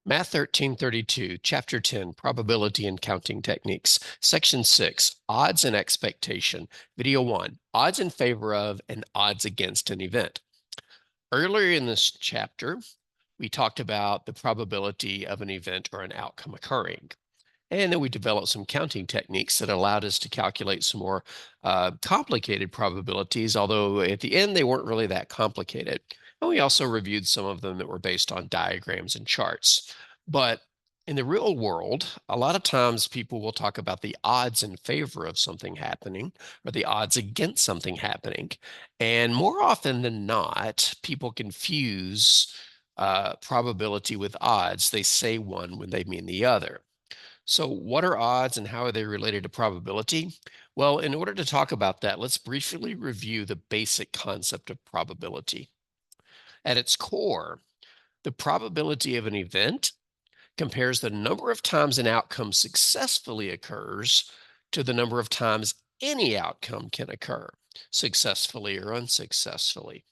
Math 1332, Chapter 10, Probability and Counting Techniques, Section 6, Odds and Expectation, Video 1, Odds in favor of and odds against an event. Earlier in this chapter, we talked about the probability of an event or an outcome occurring. And then we developed some counting techniques that allowed us to calculate some more complicated probabilities, although at the end they weren't really that complicated. And we also reviewed some of them that were based on diagrams and charts. But in the real world, a lot of times people will talk about the odds in favor of something happening or the odds against something happening. And more often than not, people confuse probability with odds. They say one when they mean the other. So what are odds and how are they related to probability? Well, in order to talk about that, let's briefly review the basic concept of probability. At its core, the probability of an event compares the number of times an outcome successfully occurs to the number of times any outcome can occur, successfully or unsuccessfully.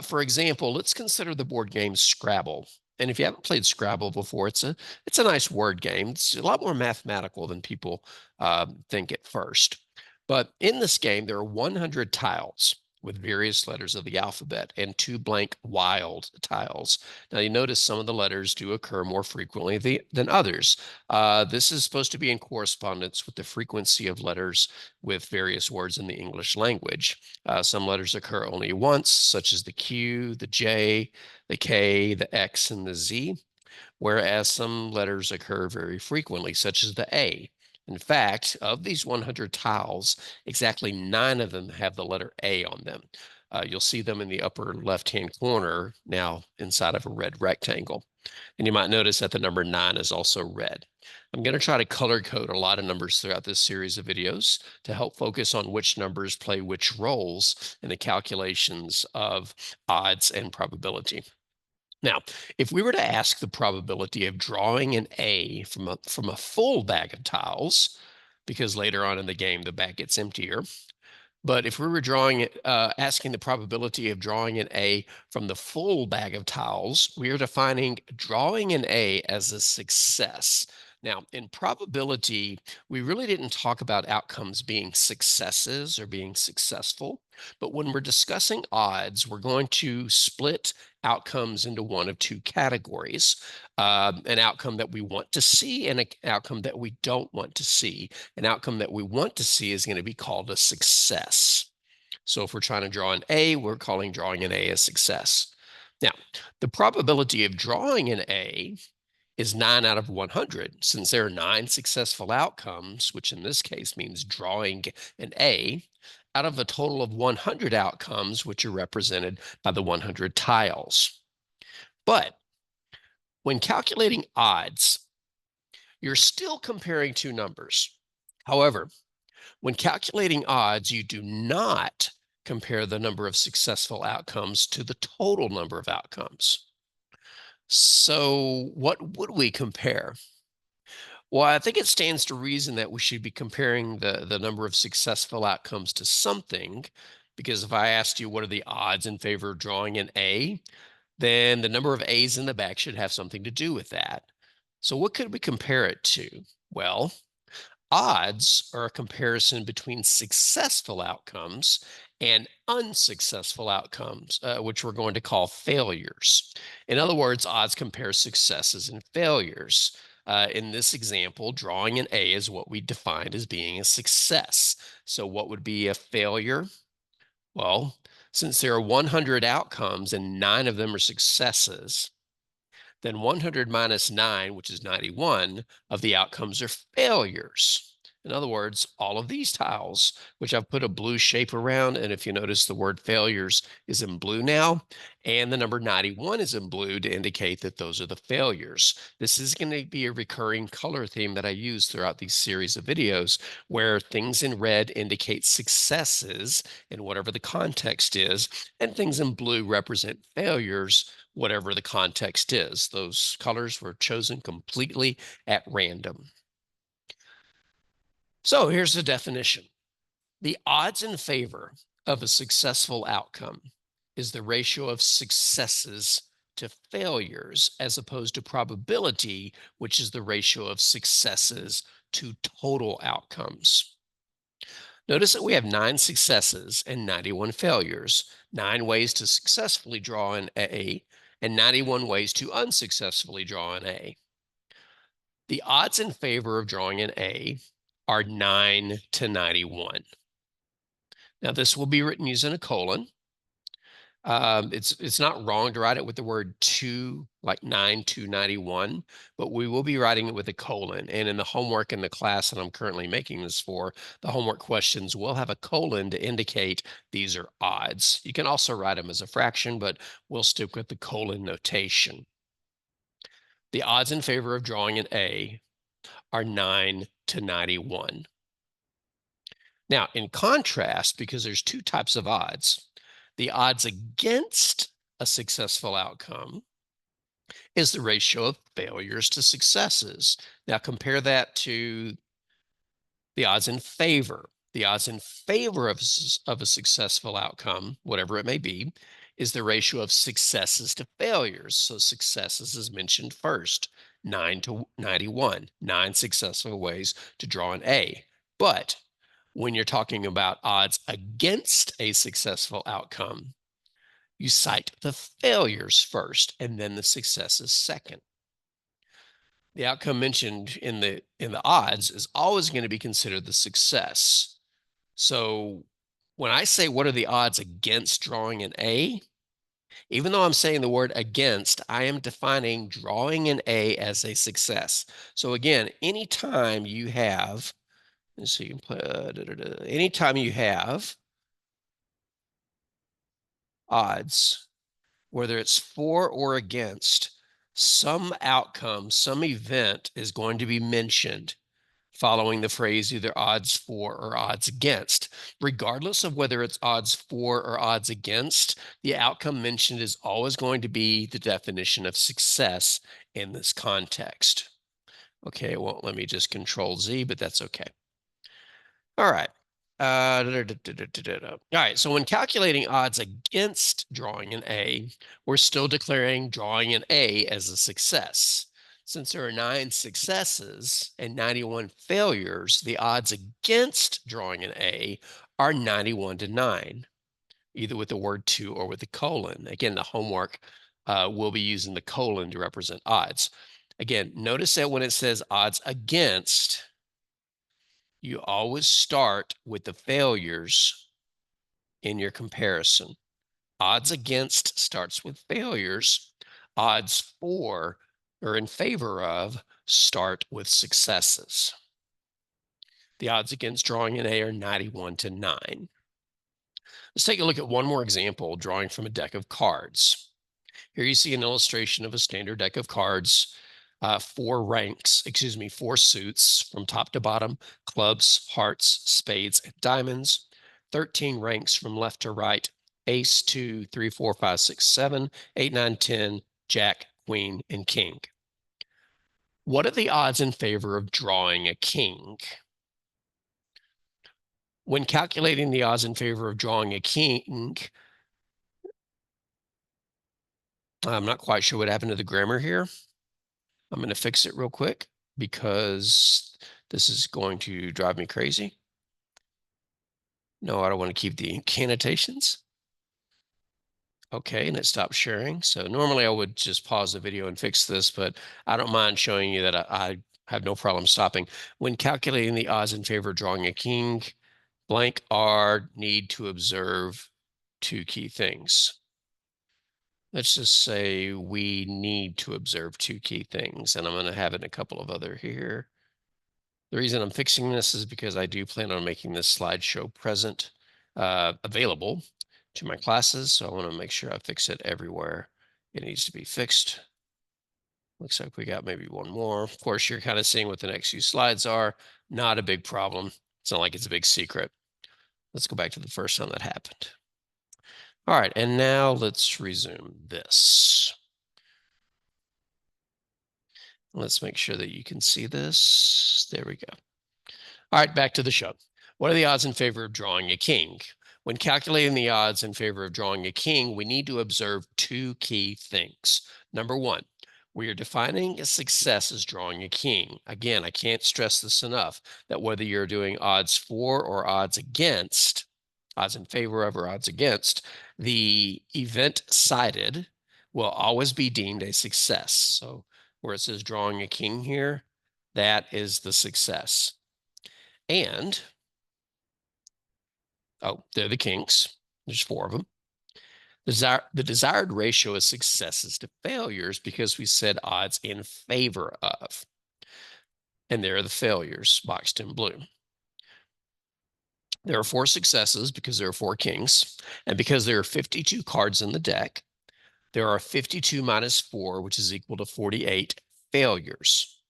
For example, let's consider the board game Scrabble. And if you haven't played Scrabble before, it's a nice word game. It's a lot more mathematical than people think at first. But in this game, there are 100 tiles with various letters of the alphabet and two blank wild tiles. Now, you notice some of the letters do occur more frequently than others. This is supposed to be in correspondence with the frequency of letters with various words in the English language. Some letters occur only once, such as the Q, the J, the K, the X, and the Z, whereas some letters occur very frequently, such as the A. In fact, of these 100 tiles, exactly 9 of them have the letter A on them. You'll see them in the upper left-hand corner now inside of a red rectangle. And you might notice that the number 9 is also red. I'm going to try to color code a lot of numbers throughout this series of videos to help focus on which numbers play which roles in the calculations of odds and probability. Now, if we were to ask the probability of drawing an A from a full bag of tiles, because later on in the game the bag gets emptier, but if we were asking the probability of drawing an A from the full bag of tiles, we are defining drawing an A as a success. Now, in probability, we really didn't talk about outcomes being successes or being successful, but when we're discussing odds, we're going to split outcomes into one of two categories, an outcome that we want to see and an outcome that we don't want to see. An outcome that we want to see is going to be called a success. So if we're trying to draw an A, we're calling drawing an A a success. Now, the probability of drawing an A is 9 out of 100. Since there are 9 successful outcomes, which in this case means drawing an A, out of a total of 100 outcomes, which are represented by the 100 tiles. But when calculating odds, you're still comparing two numbers. However, when calculating odds, you do not compare the number of successful outcomes to the total number of outcomes. So what would we compare? Well, I think it stands to reason that we should be comparing the number of successful outcomes to something, because if I asked you what are the odds in favor of drawing an A, then the number of A's in the back should have something to do with that. So what could we compare it to? Well, odds are a comparison between successful outcomes and unsuccessful outcomes, which we're going to call failures. In other words, odds compare successes and failures. In this example, drawing an A is what we defined as being a success. So what would be a failure? Well, since there are 100 outcomes and 9 of them are successes, then 100 minus 9, which is 91, of the outcomes are failures. In other words, all of these tiles, which I've put a blue shape around, and if you notice the word failures is in blue now, and the number 91 is in blue to indicate that those are the failures. This is going to be a recurring color theme that I use throughout these series of videos, where things in red indicate successes in whatever the context is, and things in blue represent failures, whatever the context is. Those colors were chosen completely at random. So here's the definition. The odds in favor of a successful outcome is the ratio of successes to failures, as opposed to probability, which is the ratio of successes to total outcomes. Notice that we have 9 successes and 91 failures, 9 ways to successfully draw an A, and 91 ways to unsuccessfully draw an A. The odds in favor of drawing an A are 9 to 91. Now, this will be written using a colon. It's not wrong to write it with the word 2, like 9 to 91, but we will be writing it with a colon. And in the homework in the class that I'm currently making this for, the homework questions will have a colon to indicate these are odds. You can also write them as a fraction, but we'll stick with the colon notation. The odds in favor of drawing an A are 9 to 91. Now, in contrast, because there's 2 types of odds, the odds against a successful outcome is the ratio of failures to successes. Now compare that to the odds in favor. The odds in favor of a successful outcome, whatever it may be, is the ratio of successes to failures. So successes is mentioned first, 9 to 91, 9 successful ways to draw an A. But when you're talking about odds against a successful outcome, you cite the failures first and then the successes second. The outcome mentioned in the odds is always going to be considered the success. So when I say what are the odds against drawing an A, even though I'm saying the word against, I am defining drawing an A as a success. So again, anytime you have, let's see, anytime you have odds, whether it's for or against, some outcome, some event is going to be mentioned following the phrase either odds for or odds against. Regardless of whether it's odds for or odds against, the outcome mentioned is always going to be the definition of success in this context. Okay, it won't let me just Control Z, but that's okay. All right. All right, so when calculating odds against drawing an A, we're still declaring drawing an A as a success. Since there are 9 successes and 91 failures, the odds against drawing an A are 91 to 9, either with the word 2 or with the colon. Again, the homework will be using the colon to represent odds. Again, notice that when it says odds against, you always start with the failures in your comparison. Odds against starts with failures. Odds for or in favor of start with successes. The odds against drawing an A are 91 to 9. Let's take a look at one more example, drawing from a deck of cards. Here you see an illustration of a standard deck of cards. 4 suits from top to bottom: clubs, hearts, spades, and diamonds. 13 ranks from left to right: ace, 2, 3, 4, 5, 6, 7, 8, 9, 10, jack, queen, and king. What are the odds in favor of drawing a king? When calculating the odds in favor of drawing a king, I'm not quite sure what happened to the grammar here. I'm going to fix it real quick because this is going to drive me crazy. No, I don't want to keep the incantations. Okay, and it stopped sharing. So normally I would just pause the video and fix this, but I don't mind showing you that I have no problem stopping. When calculating the odds in favor of drawing a king, blank R need to observe 2 key things. Let's just say we need to observe 2 key things, and I'm going to have it in a couple of other here. The reason I'm fixing this is because I do plan on making this slideshow present, available to my classes. So I want to make sure I fix it everywhere it needs to be fixed. Looks like we got maybe one more. Of course, you're kind of seeing what the next few slides are. Not a big problem. It's not like it's a big secret. Let's go back to the first time that happened. All right, and now let's resume this. Let's make sure that you can see this. There we go. All right, back to the show. What are the odds in favor of drawing a king? When calculating the odds in favor of drawing a king, we need to observe two key things. Number one, we are defining a success as drawing a king. Again, I can't stress this enough, that whether you're doing odds for or odds against, odds in favor of or odds against, the event cited will always be deemed a success. So where it says drawing a king here, that is the success. And, oh, they're the kings. There's 4 of them. The desired ratio of successes to failures because we said odds in favor of. And there are the failures boxed in blue. There are 4 successes because there are 4 kings. And because there are 52 cards in the deck, there are 52 minus 4, which is equal to 48 failures.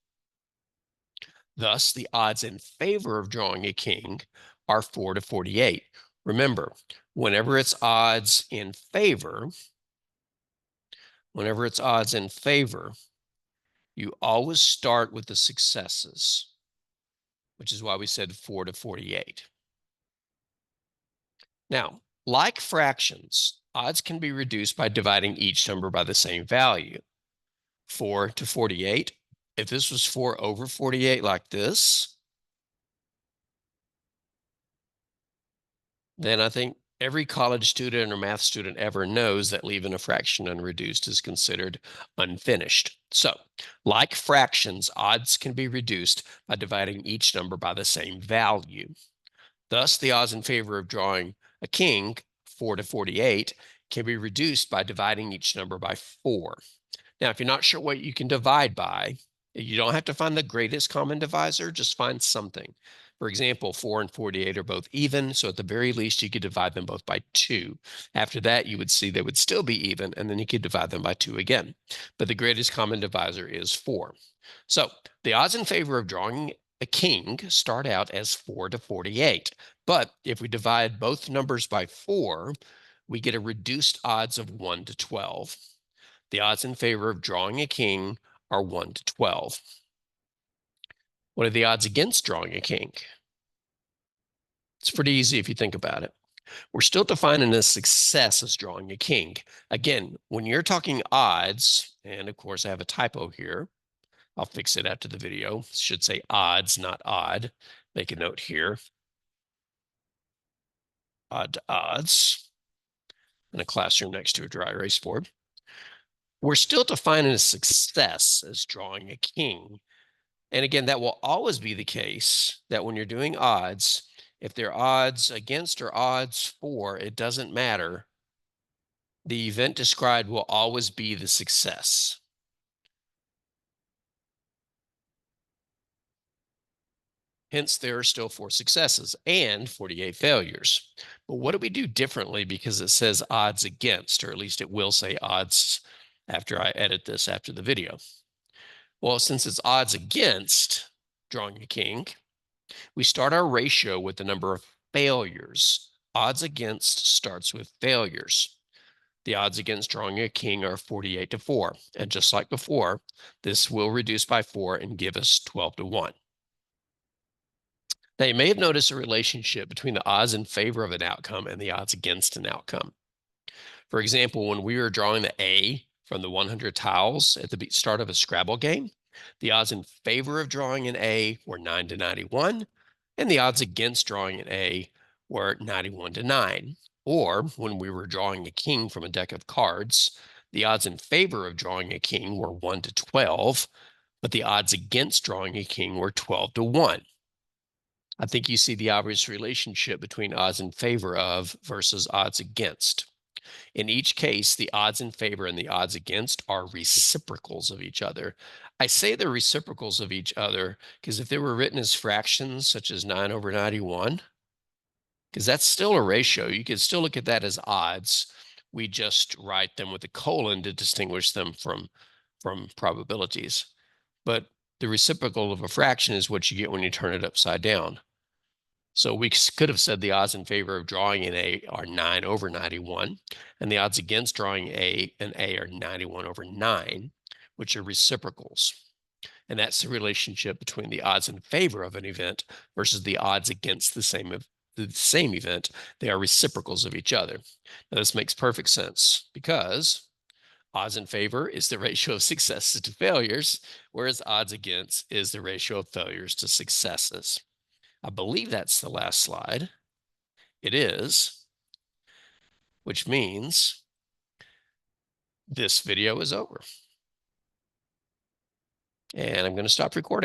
Thus, the odds in favor of drawing a king are 4 to 48. Remember, whenever it's odds in favor, you always start with the successes, which is why we said 4 to 48. Now, like fractions, odds can be reduced by dividing each number by the same value. 4 to 48. If this was 4 over 48 like this, then I think every college student or math student ever knows that leaving a fraction unreduced is considered unfinished. So, like fractions, odds can be reduced by dividing each number by the same value. Thus, the odds in favor of drawing a king, 4 to 48, can be reduced by dividing each number by 4. Now, if you're not sure what you can divide by, you don't have to find the greatest common divisor, just find something. For example, 4 and 48 are both even, so at the very least, you could divide them both by 2. After that, you would see they would still be even, and then you could divide them by 2 again. But the greatest common divisor is 4. So the odds in favor of drawing a king start out as 4 to 48. But if we divide both numbers by 4, we get a reduced odds of 1 to 12. The odds in favor of drawing a king are 1 to 12. What are the odds against drawing a king? It's pretty easy if you think about it. We're still defining a success as drawing a king. Again, when you're talking odds, and of course I have a typo here, I'll fix it after the video. It should say odds, not odd. Make a note here. Odd to odds. In a classroom next to a dry erase board. We're still defining a success as drawing a king. And again, that will always be the case that when you're doing odds, if they're odds against or odds for, it doesn't matter. The event described will always be the success. Hence, there are still 4 successes and 48 failures. But what do we do differently because it says odds against, or at least it will say odds after I edit this after the video? Well, since it's odds against drawing a king, we start our ratio with the number of failures. Odds against starts with failures. The odds against drawing a king are 48 to 4. And just like before, this will reduce by 4 and give us 12 to 1. Now, you may have noticed a relationship between the odds in favor of an outcome and the odds against an outcome. For example, when we were drawing the A from the 100 tiles at the start of a Scrabble game, the odds in favor of drawing an A were 9 to 91, and the odds against drawing an A were 91 to 9. Or when we were drawing a king from a deck of cards, the odds in favor of drawing a king were 1 to 12, but the odds against drawing a king were 12 to 1. I think you see the obvious relationship between odds in favor of versus odds against. In each case, the odds in favor and the odds against are reciprocals of each other. I say they're reciprocals of each other because if they were written as fractions, such as 9 over 91, because that's still a ratio, you could still look at that as odds. We just write them with a colon to distinguish them from probabilities. But the reciprocal of a fraction is what you get when you turn it upside down. So we could have said the odds in favor of drawing an A are 9 over 91, and the odds against drawing an A are 91 over 9, which are reciprocals. And that's the relationship between the odds in favor of an event versus the odds against the same the same event, they are reciprocals of each other. Now, this makes perfect sense because odds in favor is the ratio of successes to failures, whereas odds against is the ratio of failures to successes. I believe that's the last slide. It is, which means this video is over. And I'm going to stop recording.